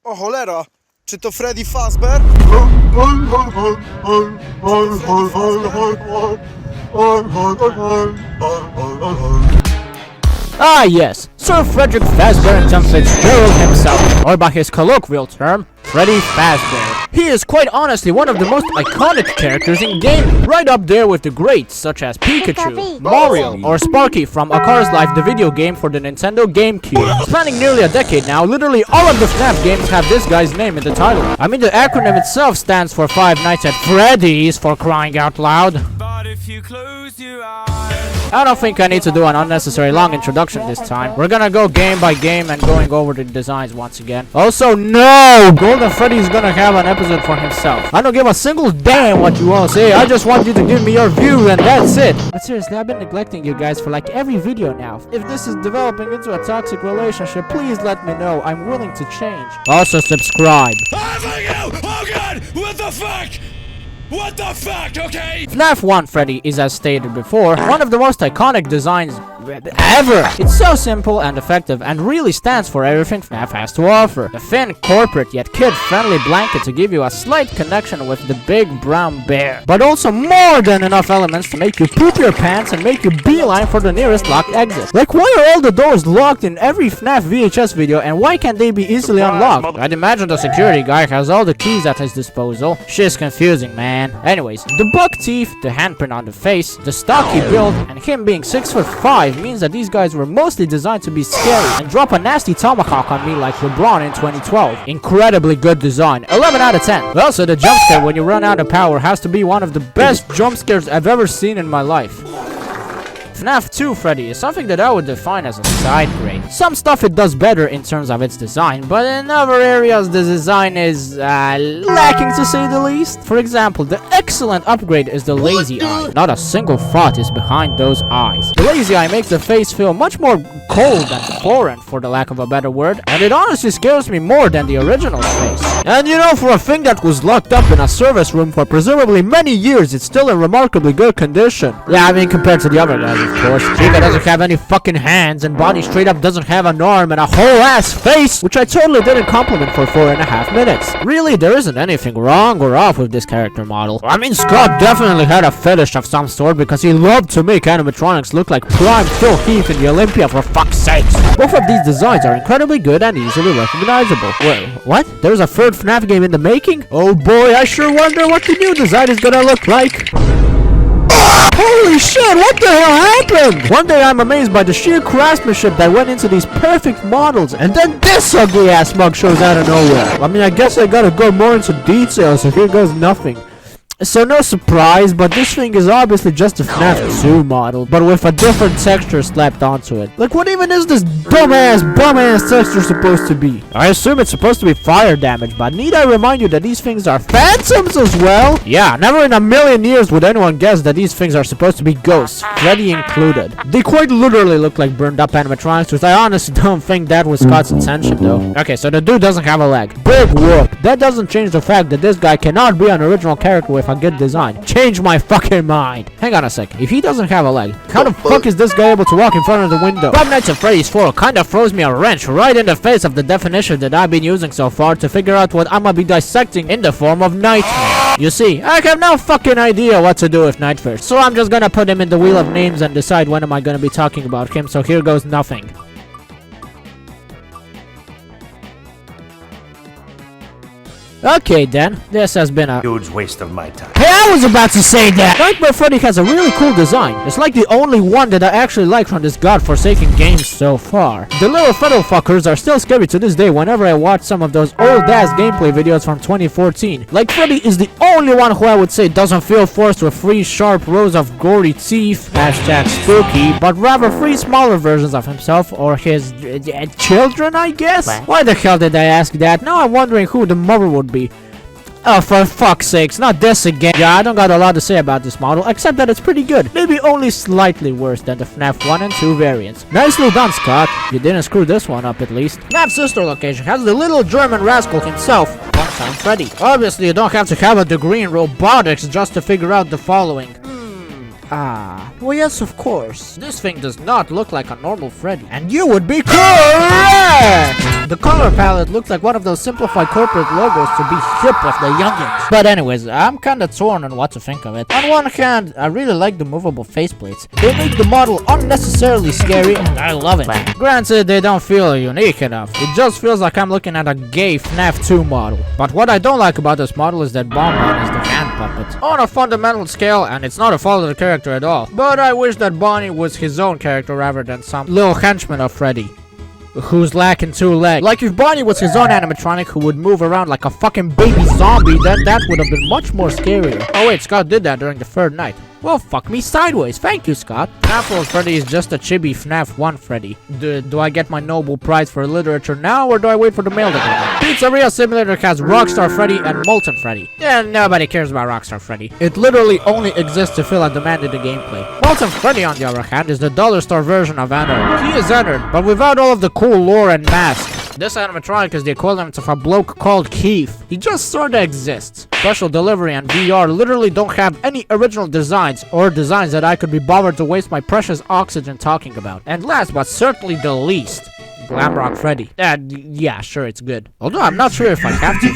O cholera, czy to Freddy Fazbear? Ah yes, Sir Frederick Fazbear and John Fitzgerald himself, or by his colloquial term, Freddy Fazbear. He is quite honestly one of the most iconic characters in gaming, right up there with the greats such as Pikachu, Mario, or Sparky from A Cars Life, the video game for the Nintendo GameCube. Spanning nearly a decade now, literally all of the FNaF games have this guy's name in the title. I mean, the acronym itself stands for Five Nights at Freddy's, for crying out loud. But if you close your eyes, I don't think I need to do an unnecessary long introduction this time. We're gonna go game by game and going over the designs once again. Also, no! Golden Freddy's gonna have an episode for himself. I don't give a single damn what you all say. I just want you to give me your view and that's it. But seriously, I've been neglecting you guys for like every video now. If this is developing into a toxic relationship, please let me know. I'm willing to change. Also, subscribe. oh my god! Oh god! What the fuck? What the fuck? Okay. FNaF 1 Freddy is, as stated before, one of the most iconic designs ever. It's so simple and effective and really stands for everything FNaF has to offer. The thin, corporate yet kid-friendly blanket to give you a slight connection with the big brown bear, but also more than enough elements to make you poop your pants and make you beeline for the nearest locked exit. Like, why are all the doors locked in every FNaF VHS video and why can't they be easily unlocked? I'd imagine the security guy has all the keys at his disposal. Shit's confusing, man. Anyways, the buck teeth, the handprint on the face, the stocky build, and him being 6'5" means that these guys were mostly designed to be scary and drop a nasty tomahawk on me like LeBron in 2012. Incredibly good design. 11 out of 10. Also, the jump scare when you run out of power has to be one of the best jump scares I've ever seen in my life. FNaF 2 Freddy is something that I would define as a side grade. Some stuff it does better in terms of its design, but in other areas the design is lacking to say the least. For example, the excellent upgrade is the lazy eye. Not a single thought is behind those eyes. The lazy eye makes the face feel much more cold and foreign, for the lack of a better word, and it honestly scares me more than the original face. And you know, for a thing that was locked up in a service room for presumably many years, it's still in remarkably good condition. Yeah, I mean, compared to the other guys, of course. Chica doesn't have any fucking hands, and Body straight up doesn't have an arm and a whole ass face, which I totally didn't compliment for 4.5 minutes. Really, there isn't anything wrong or off with this character model. I mean, Scott definitely had a fetish of some sort because he loved to make animatronics look like prime Phil Heath in the Olympia, for fuck's sakes. Both of these designs are incredibly good and easily recognizable. Wait, what? There's a third FNaF game in the making? Oh boy, I sure wonder what the new design is gonna look like. Holy shit, what the hell happened? One day I'm amazed by the sheer craftsmanship that went into these perfect models, and then this ugly ass mug shows out of nowhere. I mean, I guess I gotta go more into detail, so here goes nothing. So no surprise, but this thing is obviously just a FNaF 2 model, but with a different texture slapped onto it. Like, what even is this bum-ass texture supposed to be? I assume it's supposed to be fire damage, but need I remind you that these things are phantoms as well? Yeah, never in a million years would anyone guess that these things are supposed to be ghosts, Freddy included. They quite literally look like burned up animatronics, which I honestly don't think that was Scott's intention though. Okay, so the dude doesn't have a leg. Big whoop. That doesn't change the fact that this guy cannot be an original character with a good design. Change my fucking mind. Hang on a sec. If he doesn't have a leg, how the fuck is this guy able to walk in front of the window? Five Nights at Freddy's 4 kinda throws me a wrench right in the face of the definition that I've been using so far to figure out what I'm gonna be dissecting in the form of Nightmare. You see, I have no fucking idea what to do with Nightmare, so I'm just gonna put him in the wheel of names and decide when am I gonna be talking about him, so here goes nothing. Okay then, this has been a huge waste of my time. Hey, I was about to say that! Nightmare Freddy has a really cool design. It's like the only one that I actually like from this godforsaken game so far. The little fiddle fuckers are still scary to this day whenever I watch some of those old-ass gameplay videos from 2014. Like, Freddy is the only one who I would say doesn't feel forced with 3 sharp rows of gory teeth, hashtag spooky, but rather 3 smaller versions of himself or his children, I guess? What? Why the hell did I ask that? Now I'm wondering who the mother would be. Oh, for fuck's sakes, not this again. Yeah, I don't got a lot to say about this model, except that it's pretty good. Maybe only slightly worse than the FNaF 1 and 2 variants. Nicely done, Scott. You didn't screw this one up, at least. FNAF's sister location has the little German rascal himself, one-time Freddy. Obviously, you don't have to have a degree in robotics just to figure out the following. Well yes, of course. This thing does not look like a normal Freddy. And you would be correct! and the color palette looks like one of those simplified corporate logos to be hip with the youngins. But anyways, I'm kinda torn on what to think of it. On one hand, I really like the movable faceplates. They make the model unnecessarily scary, and I love it. Granted, they don't feel unique enough. It just feels like I'm looking at a gay FNAF 2 model. But what I don't like about this model is that Bonbon is the hand puppet. On a fundamental scale, and it's not a fault of the character at all. But I wish that Bonnie was his own character rather than some little henchman of Freddy, who's lacking 2 legs. Like if Bonnie was his own animatronic who would move around like a fucking baby zombie, then that would have been much more scarier. Oh wait, Scott did that during the 3rd night. Well, fuck me sideways. Thank you, Scott. FNAF Freddy is just a chibi FNAF 1 Freddy. Do I get my Nobel Prize for Literature now, or do I wait for the mail to come? Pizzeria Simulator has Rockstar Freddy and Molten Freddy. Yeah, nobody cares about Rockstar Freddy. It literally only exists to fill a demand in the gameplay. Molten Freddy, on the other hand, is the dollar store version of Ennard. He is Ennard, but without all of the cool lore and masks. This animatronic is the equivalent of a bloke called Keith. He just sorta exists. Special Delivery and VR literally don't have any original designs, or designs that I could be bothered to waste my precious oxygen talking about. And last but certainly the least, Glamrock Freddy. Yeah, sure, it's good. Although I'm not sure if I have to.